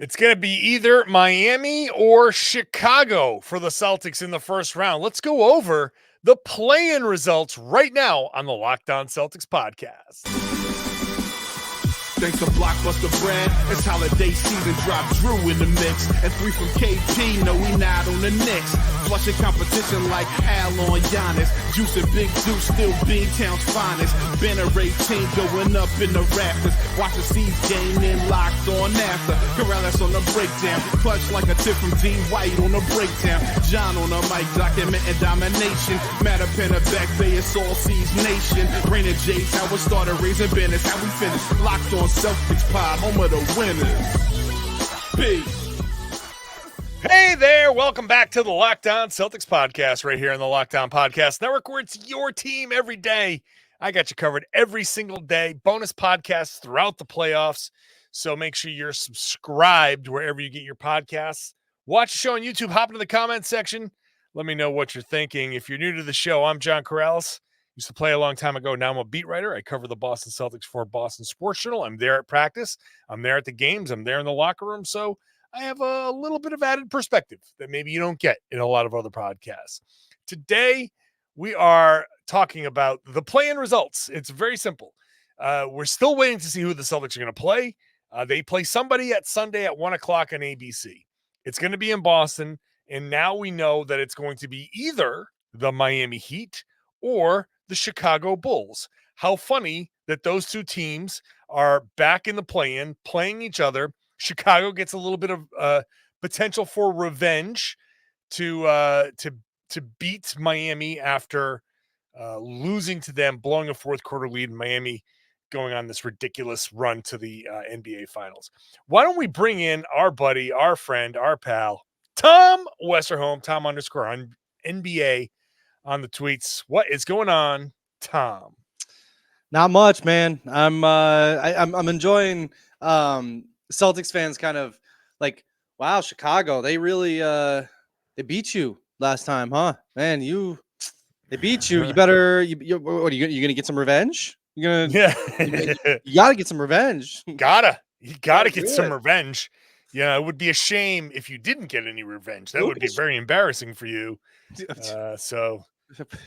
It's going to be either Miami or Chicago for the Celtics in the first round. Let's go over the play-in results right now on the Locked On Celtics podcast. Thanks to Blockbuster Brand, it's holiday season, drop Drew in the mix. And 3 from KP, no we not on the Knicks. Flushing competition like Al on Giannis. Juice and Big Juice, still B-Town's finest. Banner 18 going up in the rafters. Watch the C's game in locked on after. Karalis on the breakdown, clutch like a tip from D. White on the breakdown. John on the mic, documenting domination. Matter pen a back bay, it's all C's nation. Rain and Jace, how it started, raising banners, how we finish. Locked on Celtics pod, home of the winners. Peace. Hey there, welcome back to the Locked On Celtics podcast right here on the Locked On Podcast Network, where it's your team every day. I got you covered every single day. Bonus podcasts throughout the playoffs. So make sure you're subscribed wherever you get your podcasts. Watch the show on YouTube. Hop into the comments section. Let me know what you're thinking. If you're new to the show, I'm John Karalis. Used to play a long time ago. Now I'm a beat writer. I cover the Boston Celtics for Boston Sports Journal. I'm there at practice. I'm there at the games. I'm there in the locker room. So I have a little bit of added perspective that maybe you don't get in a lot of other podcasts. Today, we are talking about the play-in results. It's very simple. We're still waiting to see who the Celtics are going to play. They play somebody at Sunday at 1 o'clock on ABC. It's going to be in Boston, and now we know that it's going to be either the Miami Heat or the Chicago Bulls. How funny that those two teams are back in the play-in, playing each other. Chicago gets a little bit of potential for revenge to beat Miami after losing to them, blowing a fourth quarter lead, in Miami going on this ridiculous run to the NBA Finals. Why don't we bring in our buddy, our friend, our pal, Tom Westerholm, Tom _ NBA on the tweets. What is going on, Tom? Not much, man. I'm enjoying Celtics fans kind of like, wow, Chicago, they really they beat you last time, huh? Man, they beat you. You better what are you gonna get some revenge? You gotta get some revenge. You gotta get some revenge. Yeah, it would be a shame if you didn't get any revenge. That would be very embarrassing for you. So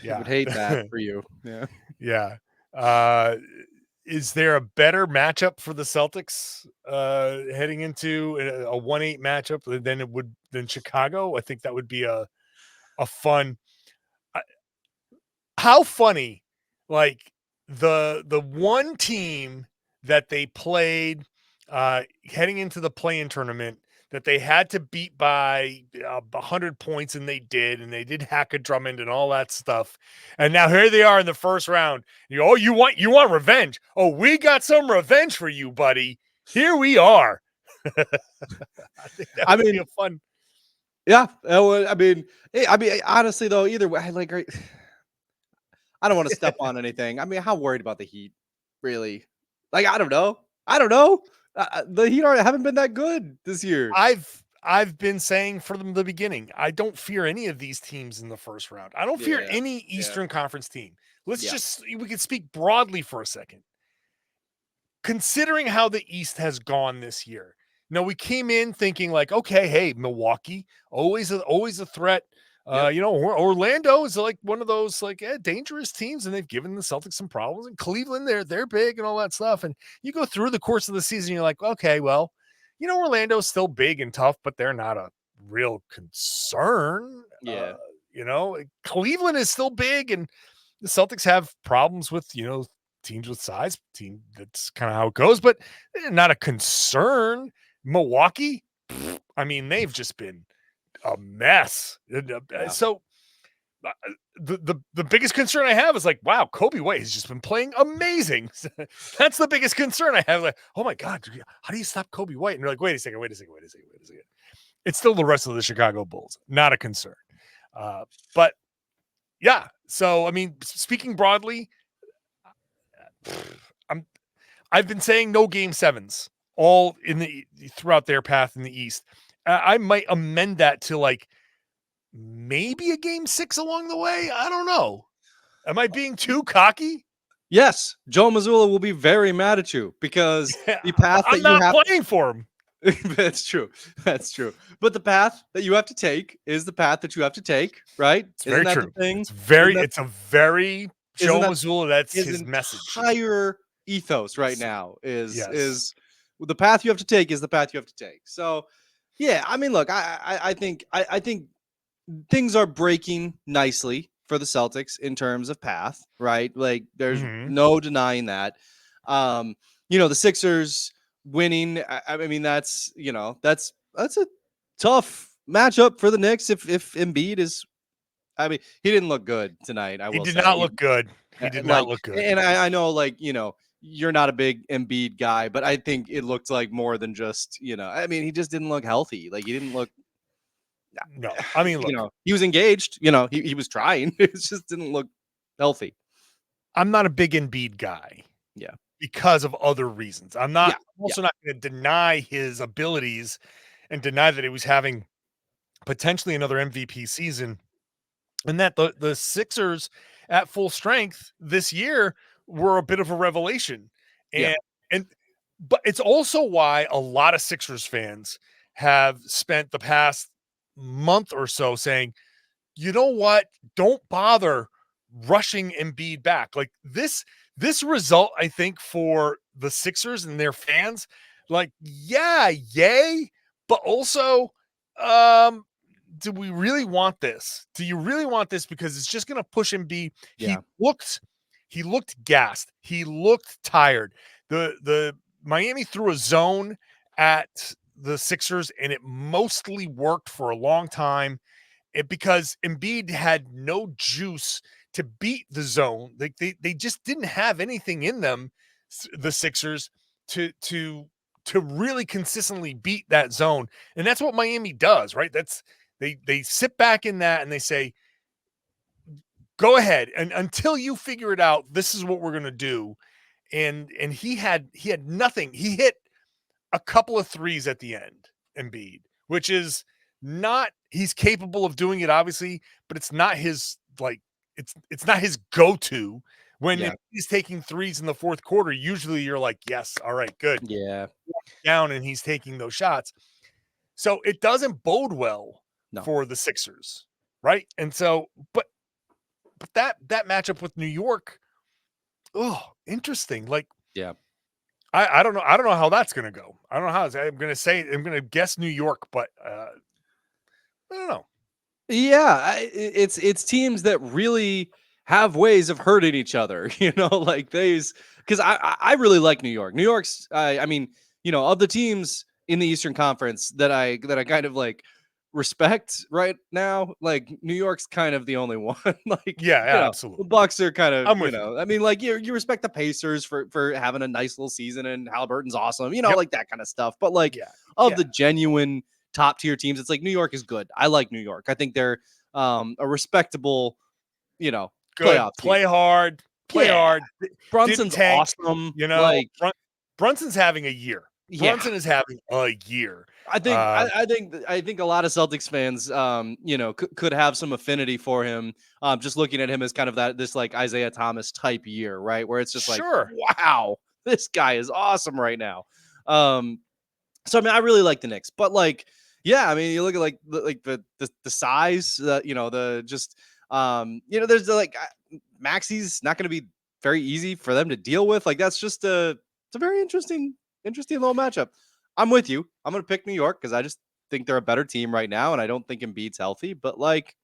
yeah, I would hate that for you. Yeah. Yeah. Is there a better matchup for the Celtics heading into a 1-8 matchup than Chicago? I think that would be a fun. How funny, like the one team that they played heading into the play-in tournament that they had to beat by 100 points, and they did hack a Drummond and all that stuff. And now here they are in the first round. You want revenge? Oh, we got some revenge for you, buddy. Here we are. I mean, be fun. Yeah, I mean, honestly though, either way, I don't want to step on anything. I mean, how worried about the Heat, really? Like, I don't know. The Heat haven't been that good this year. I've been saying from the beginning, I don't fear any of these teams in the first round. I don't fear any Eastern Conference team. We can speak broadly for a second. Considering how the East has gone this year. We came in thinking like, okay, hey, Milwaukee, always a threat. Orlando is like one of those dangerous teams, and they've given the Celtics some problems. And Cleveland, they're big and all that stuff. And you go through the course of the season, you're like, okay, well, Orlando's still big and tough, but they're not a real concern. Yeah. Cleveland is still big, and the Celtics have problems with, teams with size. That's kind of how it goes, but not a concern. Milwaukee, I mean, they've just been a mess. Yeah. So the biggest concern I have is like, wow, Kobe White has just been playing amazing. That's the biggest concern I have. Like, oh my God, how do you stop Kobe White? And you're like, wait a second. It's still the rest of the Chicago Bulls. Not a concern. But yeah. So, I mean, speaking broadly, I've been saying no game sevens all throughout their path in the East. I might amend that to like maybe a game 6 along the way. I don't know. Am I being too cocky? Yes, Joe Mazzulla will be very mad at you because the path I'm not playing for him. That's true. That's true. But the path that you have to take is the path that you have to take, right? It's Isn't very that true. the thing? It's a very Isn't Joe that Mazzulla. That's his his message. entire ethos right Yes. now is Yes. the path you have to take is the path you have to take. So yeah, I mean, look, I think things are breaking nicely for the Celtics in terms of path, right? Like there's Mhm. no denying that. The Sixers winning, I mean, that's a tough matchup for the Knicks if Embiid is. I mean, he didn't look good tonight. I He will did say, not look good. He did not like, look good. and I know, like, you're not a big Embiid guy, but I think it looked like more than just, I mean, he just didn't look healthy. Like, he didn't look, No. I mean, look, he was engaged. He was trying. It just didn't look healthy. I'm not a big Embiid guy. Yeah. Because of other reasons. I'm Yeah. also not going to deny his abilities and deny that he was having potentially another MVP season, and that the Sixers at full strength this year were a bit of a revelation. Yeah. But it's also why a lot of Sixers fans have spent the past month or so saying, you know what? Don't bother rushing Embiid back. Like this result, I think, for the Sixers and their fans, like, yeah, yay, but also, do we really want this? Do you really want this? Because it's just gonna push Embiid. Yeah. He looked gassed. He looked tired. The Miami threw a zone at the Sixers, and it mostly worked for a long time. Because Embiid had no juice to beat the zone. Like they just didn't have anything in them, the Sixers, to really consistently beat that zone. And that's what Miami does, right? They sit back in that and they say, go ahead. And until you figure it out, this is what we're gonna do. And he had nothing. He hit a couple of threes at the end, Embiid, which is not, he's capable of doing it, obviously, but it's not his, like, it's not his go-to. When he's taking threes in the fourth quarter, usually you're like, yes, all right, good. Yeah. Down, and he's taking those shots. So it doesn't bode well for the Sixers, right? And so, but that matchup with New York, interesting. Like, yeah. I don't know. I don't know how that's going to go. I don't know how. I'm going to guess New York, but I don't know. Yeah, it's teams that really have ways of hurting each other, like these. Because I really like New York. New York's, I mean, of the teams in the Eastern Conference that I kind of like respect right now, like New York's kind of the only one. Like, absolutely. The Bucks are kind of, I'm with you. I mean, like you respect the Pacers for having a nice little season, and Halliburton's awesome, like that kind of stuff. But like the genuine top tier teams, it's like New York is good. I like New York. I think they're a respectable, good playoff play team. hard. Brunson's awesome. Like Brunson's having a year. Yeah. Brunson is having a year. I think a lot of Celtics fans, could have some affinity for him. Just looking at him as kind of this like Isaiah Thomas type year, right? Where it's just like, wow, this guy is awesome right now. So I mean, I really like the Knicks, but like, yeah, I mean, you look at like the size, there's like Maxi's not going to be very easy for them to deal with. Like that's just it's a very interesting little matchup. I'm with you. I'm going to pick New York because I just think they're a better team right now, and I don't think Embiid's healthy. But like,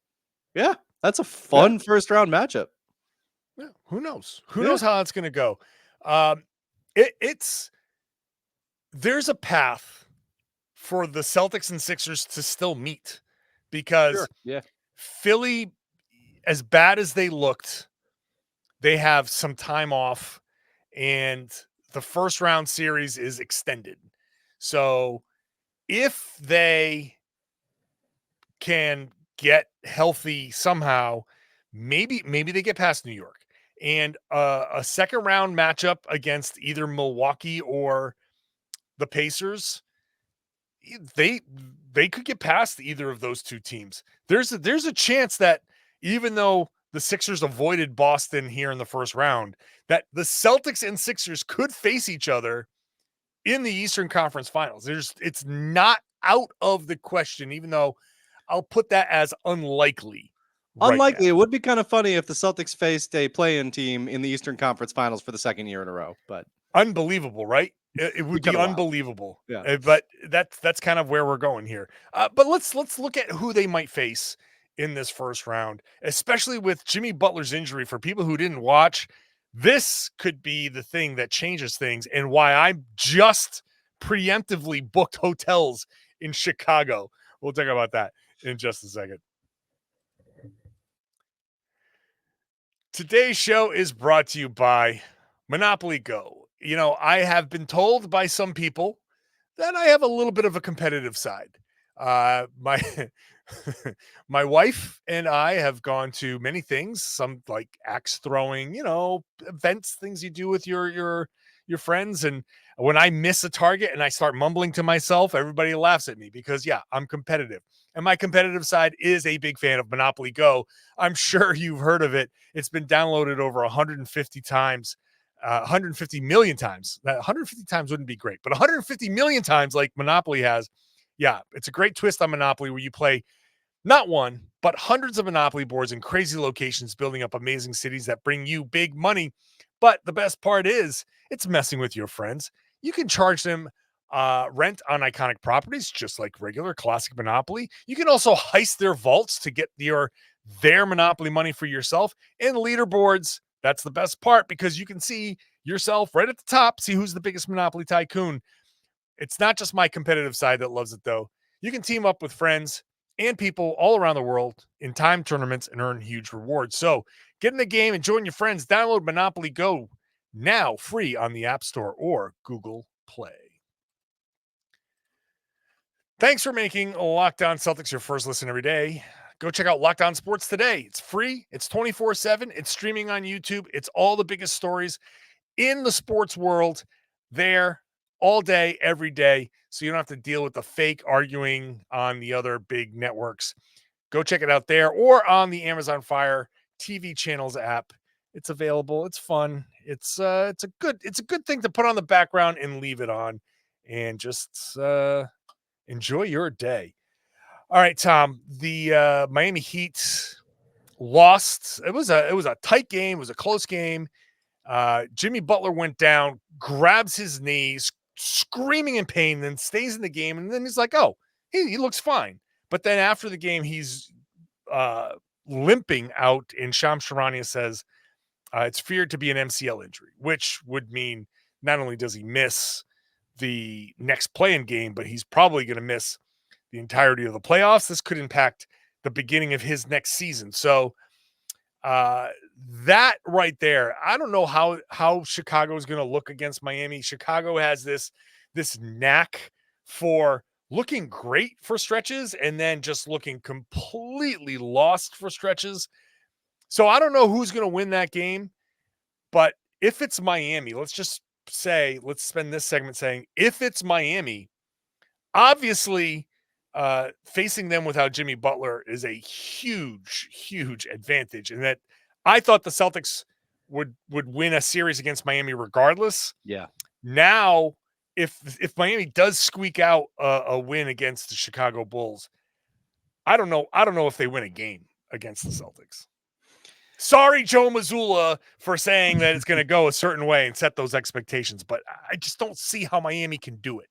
yeah, that's a fun first round matchup. Yeah, who knows? Who knows how that's going to go? There's a path for the Celtics and Sixers to still meet because Philly, as bad as they looked, they have some time off, and the first round series is extended. So if they can get healthy somehow, maybe they get past New York, and a second round matchup against either Milwaukee or the Pacers, they could get past either of those two teams. There's a chance that even though the Sixers avoided Boston here in the first round, that the Celtics and Sixers could face each other in the Eastern Conference Finals. It's not out of the question, even though I'll put that as unlikely. Unlikely. Now. It would be kind of funny if the Celtics faced a play-in team in the Eastern Conference Finals for the second year in a row, but unbelievable, right? It would be unbelievable. Yeah. But that's kind of where we're going here. But let's look at who they might face in this first round, especially with Jimmy Butler's injury. For people who didn't watch, this could be the thing that changes things, and why I just preemptively booked hotels in Chicago. We'll talk about that in just a second. Today's show is brought to you by Monopoly Go. You know, I have been told by some people that I have a little bit of a competitive side. My my wife and I have gone to many things, some like axe throwing, events, things you do with your friends. And when I miss a target and I start mumbling to myself, everybody laughs at me because I'm competitive. And my competitive side is a big fan of Monopoly Go. I'm sure you've heard of it. It's been downloaded over 150 times. 150 million times. That 150 times wouldn't be great, but 150 million times like Monopoly has. Yeah, it's a great twist on Monopoly where you play not one, but hundreds of Monopoly boards in crazy locations, building up amazing cities that bring you big money. But the best part is it's messing with your friends. You can charge them rent on iconic properties, just like regular classic Monopoly. You can also heist their vaults to get their Monopoly money for yourself, and leaderboards. That's the best part because you can see yourself right at the top, see who's the biggest Monopoly tycoon. It's not just my competitive side that loves it, though. You can team up with friends and people all around the world in time tournaments and earn huge rewards. So get in the game and join your friends. Download Monopoly Go now free on the App Store or Google Play. Thanks for making Locked On Celtics your first listen every day. Go check out Locked On Sports today. It's free. It's 24/7. It's streaming on YouTube. It's all the biggest stories in the sports world there all day, every day. So you don't have to deal with the fake arguing on the other big networks. Go check it out there or on the Amazon Fire TV channels app. It's available. It's fun. It's a good thing to put on the background and leave it on and just enjoy your day. All right, Tom, the Miami Heat lost. It was a tight game. It was a close game. Jimmy Butler went down, grabs his knees, screaming in pain, then stays in the game. And then he's like, oh, he looks fine. But then after the game, he's limping out. And Shams Charania says it's feared to be an MCL injury, which would mean not only does he miss the next play-in game, but he's probably going to miss the entirety of the playoffs. This could impact the beginning of his next season. So that right there, I don't know how Chicago is going to look against Miami. Chicago has this knack for looking great for stretches and then just looking completely lost for stretches. So I don't know who's going to win that game, but if it's Miami, let's spend this segment saying if it's Miami, obviously facing them without Jimmy Butler is a huge, huge advantage. And that I thought the Celtics would win a series against Miami regardless. Yeah. Now, if Miami does squeak out a win against the Chicago Bulls, I don't know if they win a game against the Celtics. Sorry, Joe Mazzulla, for saying that it's going to go a certain way and set those expectations, but I just don't see how Miami can do it.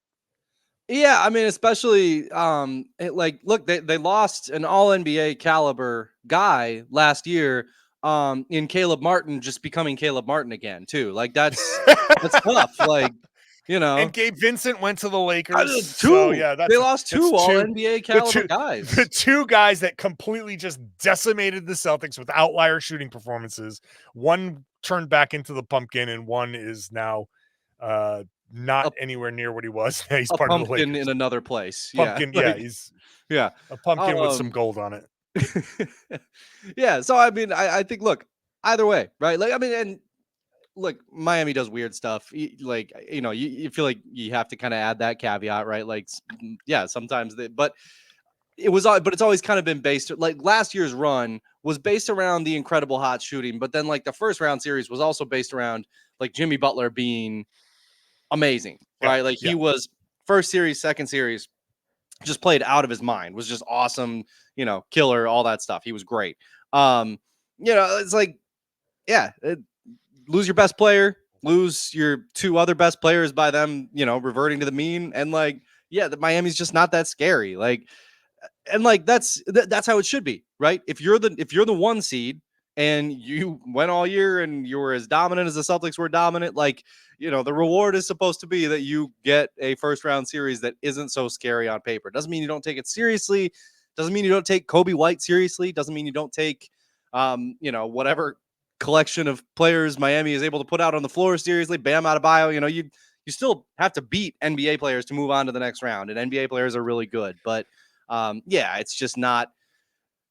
Yeah, I mean, especially look, they lost an all NBA caliber guy last year in Caleb Martin, just becoming Caleb Martin again, too. Like that's tough. Like, And Gabe Vincent went to the Lakers. Two. So, they lost two all NBA caliber guys. The two guys that completely just decimated the Celtics with outlier shooting performances. One turned back into the pumpkin, and one is now not anywhere near what he was. He's part of the Lakers. In another place. Pumpkin, he's a pumpkin with some gold on it. Yeah, so I mean, I think, look, either way, right? Like, I mean, and look, Miami does weird stuff. Like, you feel like you have to kind of add that caveat, right? Like, yeah, sometimes but it's always kind of been based, like last year's run was based around the incredible hot shooting, but then like the first round series was also based around like Jimmy Butler being amazing. right? Like he was first series, second series, just played out of his mind, was just awesome, killer, all that stuff. He was great. It's like, lose your best player, lose your two other best players by them, reverting to the mean. And the Miami's just not that scary. That's how it should be, right? If you're the one seed and you went all year and you were as dominant as the Celtics were dominant, the reward is supposed to be that you get a first round series that isn't so scary on paper. Doesn't mean you don't take it seriously. Doesn't mean you don't take Kobe White seriously. Doesn't mean you don't take, whatever collection of players Miami is able to put out on the floor seriously. Bam Adebayo, you still have to beat NBA players to move on to the next round, and NBA players are really good, but it's just not.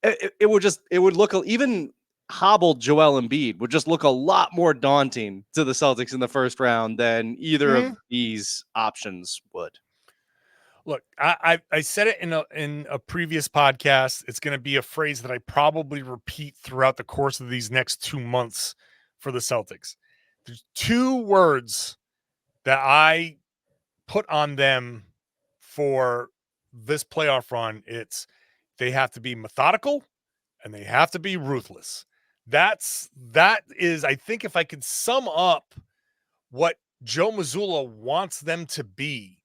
It would look even hobbled Joel Embiid would just look a lot more daunting to the Celtics in the first round than either of these options would. Look, I said it in a previous podcast. It's going to be a phrase that I probably repeat throughout the course of these next 2 months for the Celtics. There's two words that I put on them for this playoff run. They have to be methodical and they have to be ruthless. That is, I think, if I could sum up what Joe Mazzulla wants them to be,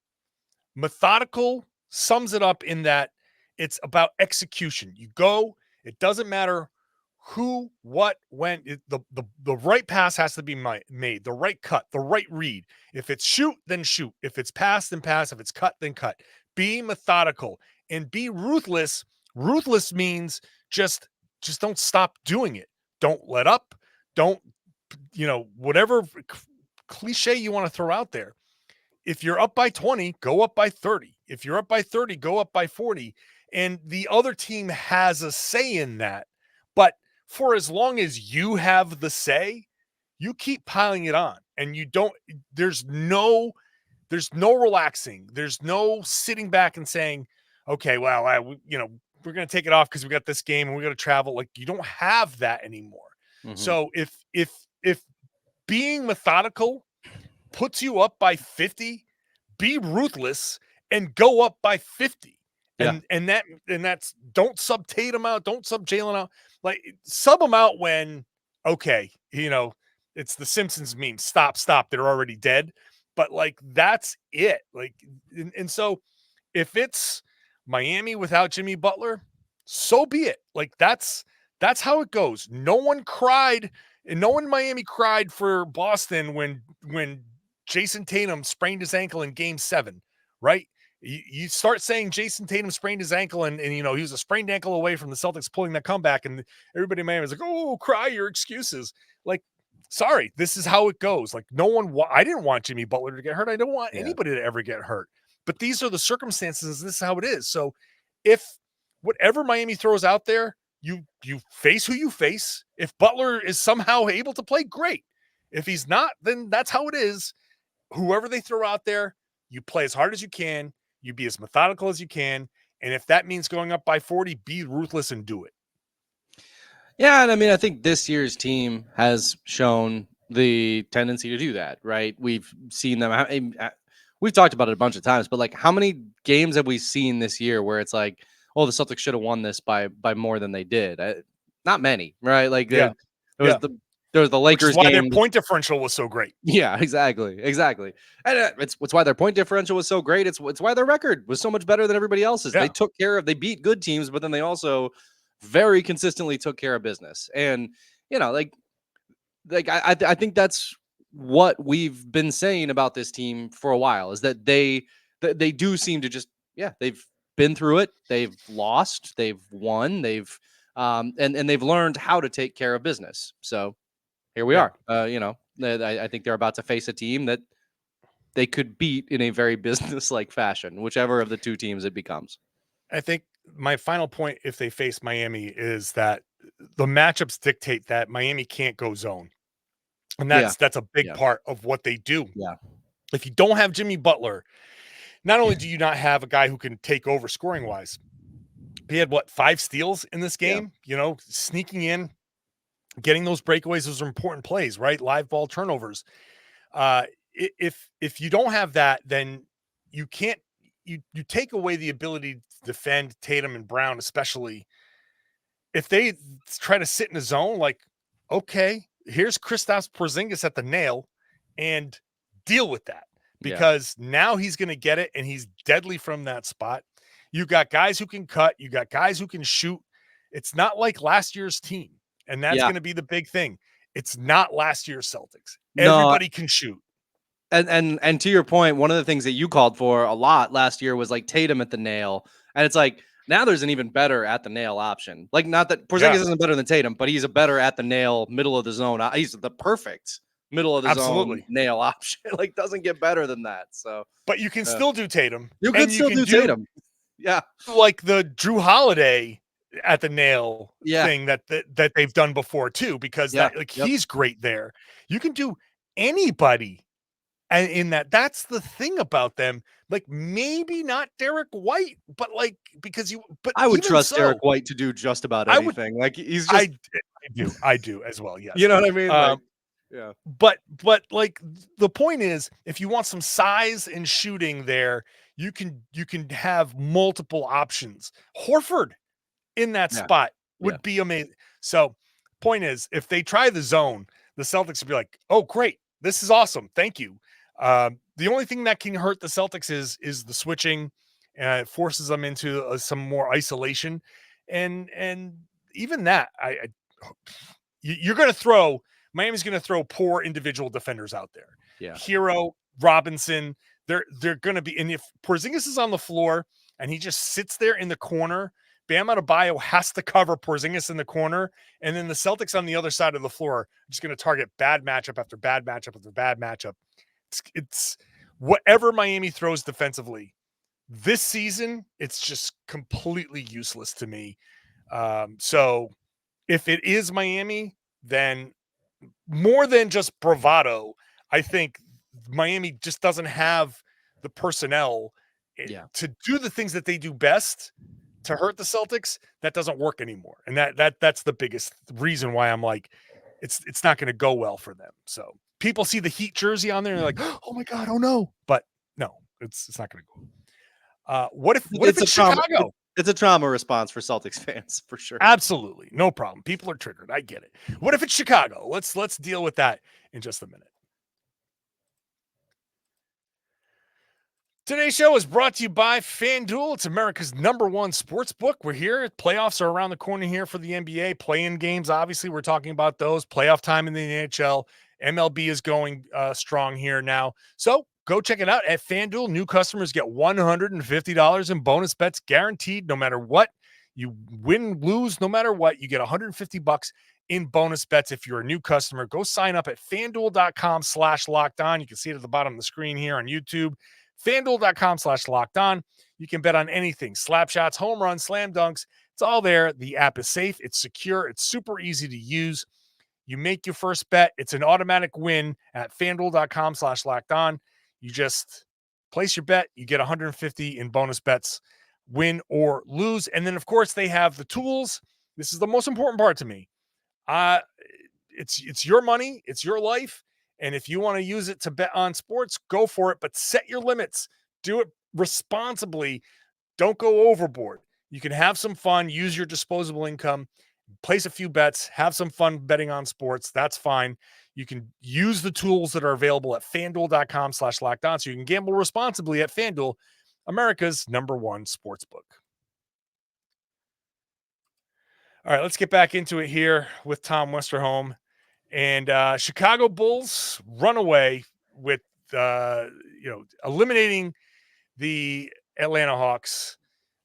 methodical sums it up in that it's about execution. You go, it doesn't matter who, what, when. The right pass has to be made, the right cut, the right read. If it's shoot, then shoot. If it's pass, then pass. If it's cut, then cut. Be methodical and be ruthless. Ruthless means just don't stop doing it. Don't let up. Don't, whatever cliche you want to throw out there. If you're up by 20, go up by 30. If you're up by 30, go up by 40. And the other team has a say in that. But for as long as you have the say, you keep piling it on. And there's no relaxing. There's no sitting back and saying, okay, well, we're going to take it off because we got this game and we got to travel. Like, you don't have that anymore. Mm-hmm. So if being methodical puts you up by 50, be ruthless and go up by 50. And that's, don't sub Tatum out, don't sub Jaylen out. Like, sub them out when, okay, it's the Simpsons meme. Stop, they're already dead. But that's it. And so if it's Miami without Jimmy Butler, so be it. That's how it goes. No one cried, and no one in Miami cried for Boston when Jayson Tatum sprained his ankle in Game 7, right? You start saying Jayson Tatum sprained his ankle and he was a sprained ankle away from the Celtics pulling that comeback, and everybody in Miami was like, oh, cry your excuses. Sorry, this is how it goes. I didn't want Jimmy Butler to get hurt. I don't want anybody to ever get hurt. But these are the circumstances. This is how it is. So if whatever Miami throws out there, you face who you face. If Butler is somehow able to play, great. If he's not, then that's how it is. Whoever they throw out there, you play as hard as you can. You be as methodical as you can. And if that means going up by 40, be ruthless and do it. Yeah, and I think this year's team has shown the tendency to do that, right? We've seen them. We've talked about it a bunch of times, but how many games have we seen this year where it's like, oh, the Celtics should have won this by more than they did? Not many, right? There was the Lakers game. Why their point differential was so great. Yeah, exactly. And it's why their point differential was so great. It's why their record was so much better than everybody else's. Yeah. They beat good teams, but then they also very consistently took care of business. And I think that's what we've been saying about this team for a while, is that they do seem to just they've been through it. They've lost, they've won, they've and they've learned how to take care of business. So here we are. I think they're about to face a team that they could beat in a very business-like fashion, whichever of the two teams it becomes. I think my final point, if they face Miami, is that the matchups dictate that Miami can't go zone. And that's a big part of what they do. Yeah. If you don't have Jimmy Butler, not only do you not have a guy who can take over scoring-wise, he had, 5 steals in this game? Yeah. Sneaking in, getting those breakaways, those are important plays, right? Live ball turnovers. if you don't have that, then you can't you take away the ability to defend Tatum and Brown, especially if they try to sit in a zone. Like, okay, here's Kristaps Porzingis at the nail, and deal with that, because now he's going to get it, and he's deadly from that spot. You got guys who can cut. You got guys who can shoot. It's not like last year's team, and that's going to be the big thing. It's not last year's Celtics. Everybody can shoot. And to your point, one of the things that you called for a lot last year was like Tatum at the nail. And it's like, now there's an even better at the nail option. Like, not that Porzingis isn't better than Tatum, but he's a better at the nail, middle of the zone. He's the perfect middle of the zone nail option. Like, doesn't get better than that. So, but you can still do Tatum. You can still do Tatum. Yeah. Like the Drew Holiday at the nail thing that they've done before too, because he's great there. You can do anybody. And in that's the thing about them. Like, maybe not Derek White, but like, because I would trust Derek White to do just about anything. Like, he's just, I do as well. Yes. You know what I mean? Yeah. But like, the point is, if you want some size and shooting there, you can have multiple options. Horford in that spot would be amazing. So point is, if they try the zone, the Celtics would be like, oh, great. This is awesome. Thank you. The only thing that can hurt the Celtics is the switching. It forces them into some more isolation, and even that, you're going to throw Miami's going to throw poor individual defenders out there. Yeah, Hero, Robinson, they're going to be, and if Porzingis is on the floor and he just sits there in the corner, Bam Adebayo has to cover Porzingis in the corner, and then the Celtics on the other side of the floor are just going to target bad matchup after bad matchup after bad matchup. It's whatever Miami throws defensively this season, it's just completely useless to me. So if it is Miami, then more than just bravado, I think Miami just doesn't have the personnel to do the things that they do best to hurt the Celtics. That doesn't work anymore. And that's the biggest reason why I'm like, it's not going to go well for them. So people see the Heat jersey on there and they're like, oh my God, oh no. But no, it's not going to go. What if it's Chicago? It's a trauma response for Celtics fans, for sure. Absolutely. No problem. People are triggered. I get it. What if it's Chicago? Let's deal with that in just a minute. Today's show is brought to you by FanDuel. It's America's #1 sports book. We're here. Playoffs are around the corner here for the NBA. Play-in games, obviously, we're talking about those. Playoff time in the NHL. MLB is going strong here now. So go check it out at FanDuel. New customers get $150 in bonus bets guaranteed no matter what. You win, lose, no matter what. You get $150 in bonus bets if you're a new customer. Go sign up at FanDuel.com/lockedon. You can see it at the bottom of the screen here on YouTube. FanDuel.com/lockedon. You can bet on anything. Slap shots, home runs, slam dunks. It's all there. The app is safe. It's secure. It's super easy to use. You make your first bet. It's an automatic win at FanDuel.com/lockedon. You just place your bet. You get 150 in bonus bets, win or lose. And then, of course, they have the tools. This is the most important part to me. It's your money. It's your life. And if you want to use it to bet on sports, go for it. But set your limits. Do it responsibly. Don't go overboard. You can have some fun. Use your disposable income. Place a few bets. Have some fun betting on sports. That's fine. You can use the tools that are available at FanDuel.com/lockedon. So you can gamble responsibly at FanDuel, America's #1 sportsbook. All right, let's get back into it here with Tom Westerholm. And Chicago Bulls run away with, eliminating the Atlanta Hawks.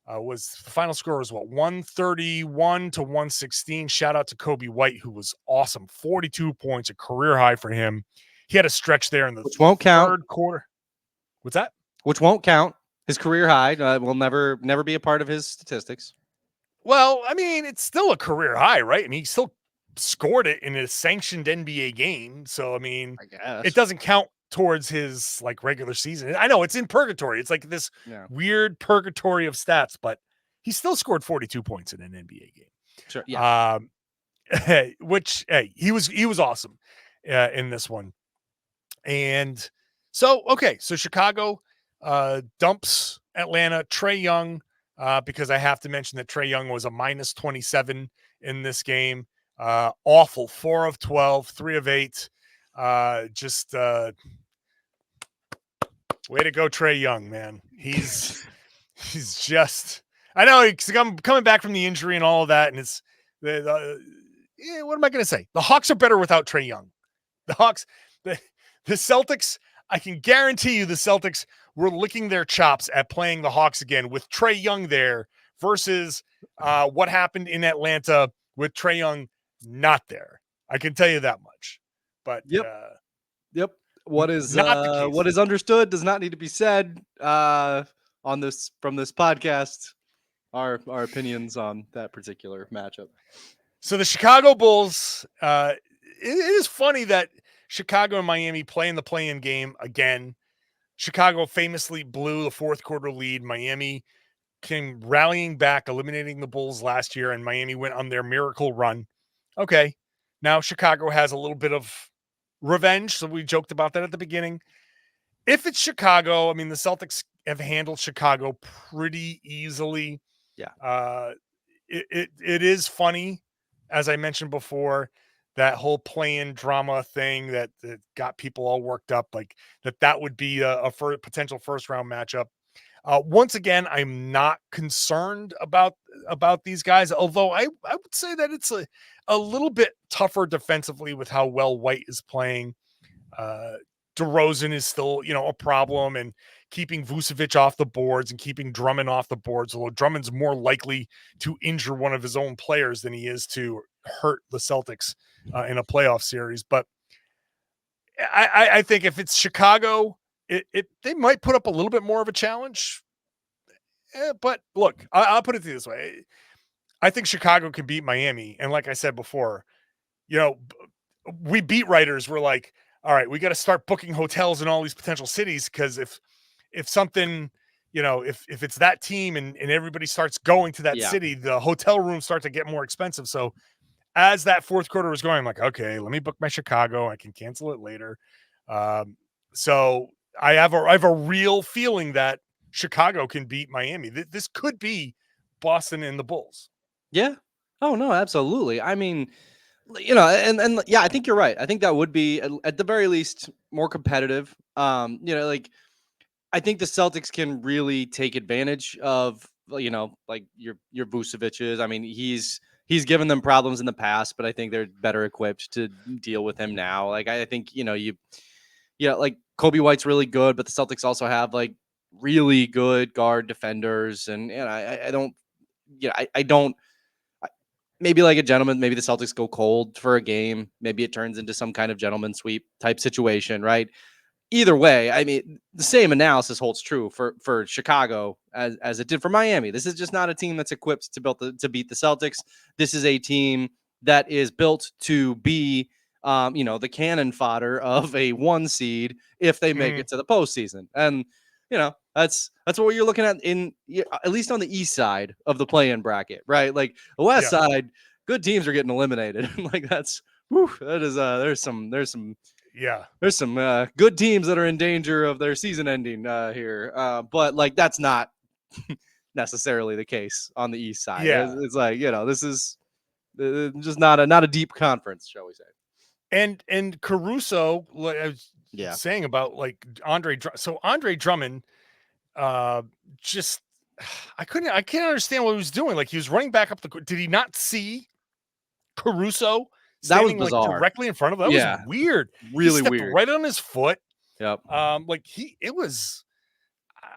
Was the final score was 131-116. Shout out to Kobe White, who was awesome. 42 points, a career high for him. He had a stretch there in the third quarter. What's that? Which won't count. His career high will never be a part of his statistics. Well, I mean, it's still a career high, right? I mean, he still scored it in a sanctioned NBA game. So, I mean, it doesn't count towards his regular season. I know it's in purgatory. It's like this weird purgatory of stats, but he still scored 42 points in an NBA game. Sure. Yeah. Which, hey, he was awesome in this one. And So Chicago dumps Atlanta. Trae Young, because I have to mention that Trae Young was a minus 27 in this game. Awful. 4 of 12, 3 of 8. Just way to go, Trae Young, man. He's just. I know he's coming back from the injury and all of that, and it's what am I going to say? The Hawks are better without Trae Young. The Hawks, the Celtics. I can guarantee you, the Celtics were licking their chops at playing the Hawks again with Trae Young there versus what happened in Atlanta with Trae Young not there. I can tell you that much. But yep. What is not the case. What is understood does not need to be said on this from this podcast. Our opinions on that particular matchup. So the Chicago Bulls. It is funny that Chicago and Miami play in the play-in game again. Chicago famously blew the fourth quarter lead. Miami came rallying back, eliminating the Bulls last year, and Miami went on their miracle run. Okay, now Chicago has a little bit of revenge, so we joked about that at the beginning. If it's Chicago, I mean, the Celtics have handled Chicago pretty easily. Yeah. It is funny, as I mentioned before, that whole play-in drama thing that got people all worked up, like that would be a potential first-round matchup. Once again, I'm not concerned about these guys, although I would say that it's a little bit tougher defensively with how well White is playing. DeRozan is still, a problem, and keeping Vucevic off the boards and keeping Drummond off the boards, although Drummond's more likely to injure one of his own players than he is to hurt the Celtics in a playoff series. But I think if it's Chicago, they might put up a little bit more of a challenge. But look, I'll put it this way. I think Chicago can beat Miami. And like I said before, we beat writers were like, all right, we got to start booking hotels in all these potential cities, because if something, if it's that team and everybody starts going to that city, the hotel rooms start to get more expensive. So as that fourth quarter was going, I'm like, okay, let me book my Chicago. I can cancel it later. So I have a real feeling that Chicago can beat Miami. This could be Boston and the Bulls. Yeah. Oh no, absolutely. I mean, and yeah, I think you're right. I think that would be at the very least more competitive. I think the Celtics can really take advantage of, like your Vucevic's. I mean, he's given them problems in the past, but I think they're better equipped to deal with him now. Like, I think, like Kobe White's really good, but the Celtics also have like really good guard defenders. And I don't, maybe like a gentleman, maybe the Celtics go cold for a game. Maybe it turns into some kind of gentleman sweep type situation, right? Either way, I mean, the same analysis holds true for Chicago as it did for Miami. This is just not a team that's equipped to beat the Celtics. This is a team that is built to be, the cannon fodder of a 1 seed if they make it to the postseason. And, that's what you're looking at at least on the east side of the play-in bracket, right? Like the west side, good teams are getting eliminated. Like that is there's some good teams that are in danger of their season ending here. But like that's not necessarily the case on the east side. Yeah. It's like, this is just not a deep conference, shall we say. And Caruso, like I was saying about like Andre Drummond, just I can't understand what he was doing. Like he was running back up did he not see Caruso standing, that was bizarre, like, directly in front of him? That was weird. Really he stepped weird. Right on his foot. Yep. It was,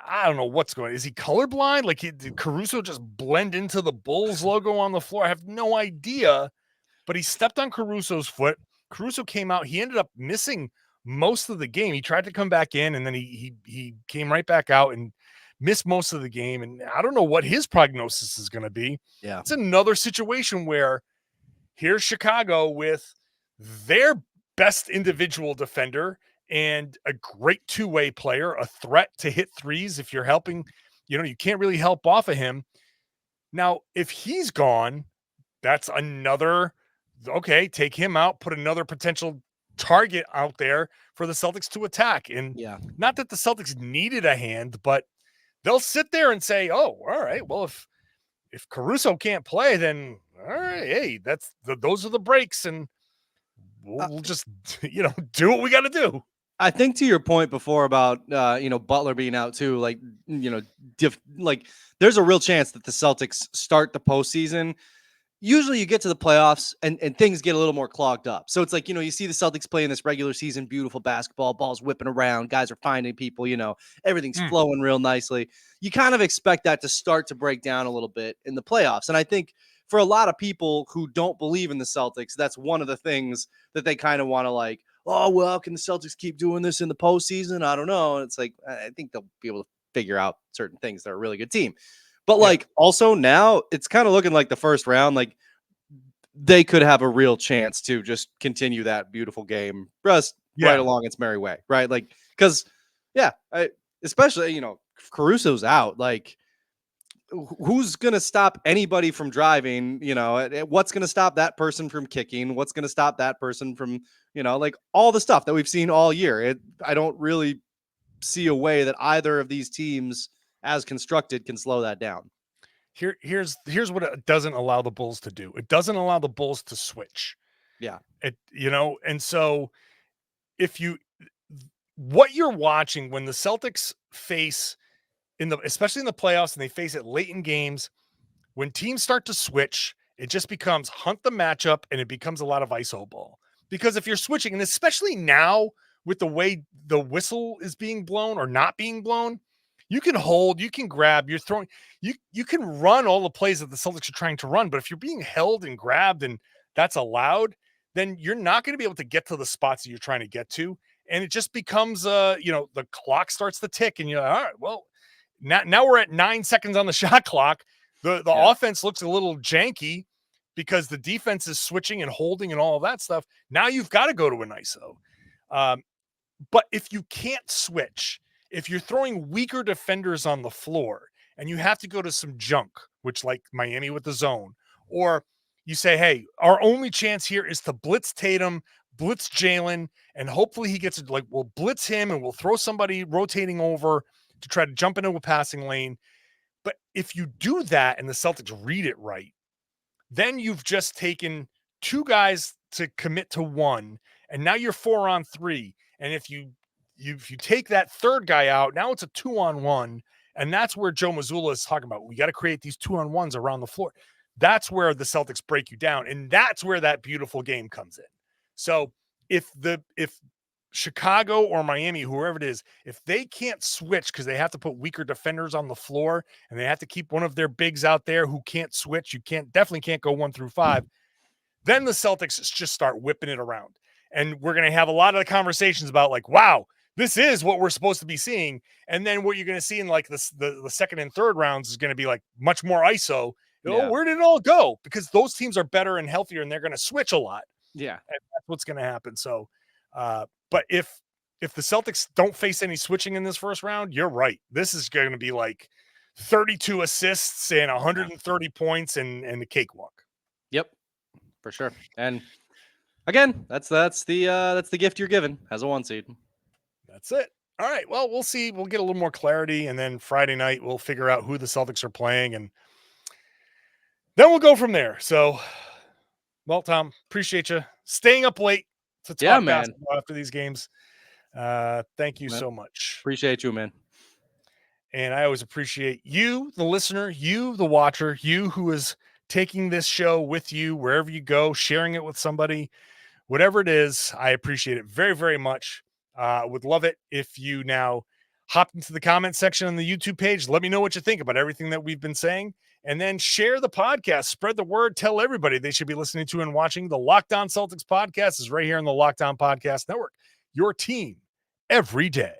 I don't know what's going on. Is he colorblind? Like did Caruso just blend into the Bulls logo on the floor? I have no idea, but he stepped on Caruso's foot. Caruso came out. He ended up missing most of the game. He tried to come back in, and then he came right back out and missed most of the game. And I don't know what his prognosis is going to be. Yeah. It's another situation where here's Chicago with their best individual defender and a great two-way player, a threat to hit threes. If you're helping, you can't really help off of him. Now, if he's gone, that's another, okay, take him out, put another potential target out there for the Celtics to attack. And Yeah. not that the Celtics needed a hand, but they'll sit there and say, oh, all right, well, if Caruso can't play, then all right, hey, those are the breaks, and we'll just do what we got to do. I think to your point before about Butler being out too, like there's a real chance that the Celtics start the postseason. Usually you get to the playoffs and things get a little more clogged up. So it's like, you see the Celtics playing this regular season, beautiful basketball, balls whipping around, guys are finding people, everything's flowing real nicely. You kind of expect that to start to break down a little bit in the playoffs. And I think for a lot of people who don't believe in the Celtics, that's one of the things that they kind of want to like, oh, well, can the Celtics keep doing this in the postseason? I don't know. And it's like, I think they'll be able to figure out certain things. They're a really good team. But also now it's kind of looking like the first round, like they could have a real chance to just continue that beautiful game right along its merry way. Right. Like, because, especially, if Caruso's out, like, who's going to stop anybody from driving? What's going to stop that person from kicking? What's going to stop that person from, like all the stuff that we've seen all year? I don't really see a way that either of these teams as constructed can slow that down. Here's what it doesn't allow the Bulls to do. It doesn't allow the Bulls to switch. Yeah. And so what you're watching when the Celtics face especially in the playoffs, and they face it late in games, when teams start to switch, it just becomes hunt the matchup, and it becomes a lot of ISO ball. Because if you're switching, and especially now with the way the whistle is being blown or not being blown, you can hold, you can grab, you're throwing, you can run all the plays that the Celtics are trying to run. But if you're being held and grabbed and that's allowed, then you're not going to be able to get to the spots that you're trying to get to. And it just becomes, the clock starts to tick, and you're like, all right, well, now we're at 9 seconds on the shot clock. The offense looks a little janky because the defense is switching and holding and all of that stuff. Now you've got to go to an ISO. But if you can't switch, if you're throwing weaker defenders on the floor and you have to go to some junk, which like Miami with the zone, or you say, hey, our only chance here is to blitz Tatum, blitz Jaylen, and hopefully he gets it. Like, we'll blitz him and we'll throw somebody rotating over to try to jump into a passing lane. But if you do that and the Celtics read it right, then you've just taken two guys to commit to one, and now you're 4-on-3. And if you take that third guy out, now it's a 2-on-1. And that's where Joe Mazzulla is talking about. We got to create these 2-on-1s around the floor. That's where the Celtics break you down. And that's where that beautiful game comes in. So if Chicago or Miami, whoever it is, if they can't switch because they have to put weaker defenders on the floor and they have to keep one of their bigs out there who can't switch, definitely can't go 1 through 5, then the Celtics just start whipping it around. And we're going to have a lot of the conversations about like, wow, this is what we're supposed to be seeing. And then what you're going to see in like the second and third rounds is going to be like much more ISO. Where did it all go? Because those teams are better and healthier and they're going to switch a lot. Yeah. And that's what's going to happen. So, but if the Celtics don't face any switching in this first round, you're right. This is going to be like 32 assists and 130 points and a cakewalk. Yep, for sure. And again, that's the gift you're given as a 1 seed. That's it. All right. Well, we'll see. We'll get a little more clarity, and then Friday night we'll figure out who the Celtics are playing, and then we'll go from there. So, well, Tom, appreciate you staying up late to talk basketball after these games. Thank you so much. Appreciate you, man. And I always appreciate you, the listener, you, the watcher, you who is taking this show with you wherever you go, sharing it with somebody, whatever it is. I appreciate it very, very much. Would love it if you now hop into the comment section on the YouTube page. Let me know what you think about everything that we've been saying, and then share the podcast, spread the word, tell everybody they should be listening to and watching the Locked On Celtics podcast. Is right here on the Locked On Podcast Network, your team every day.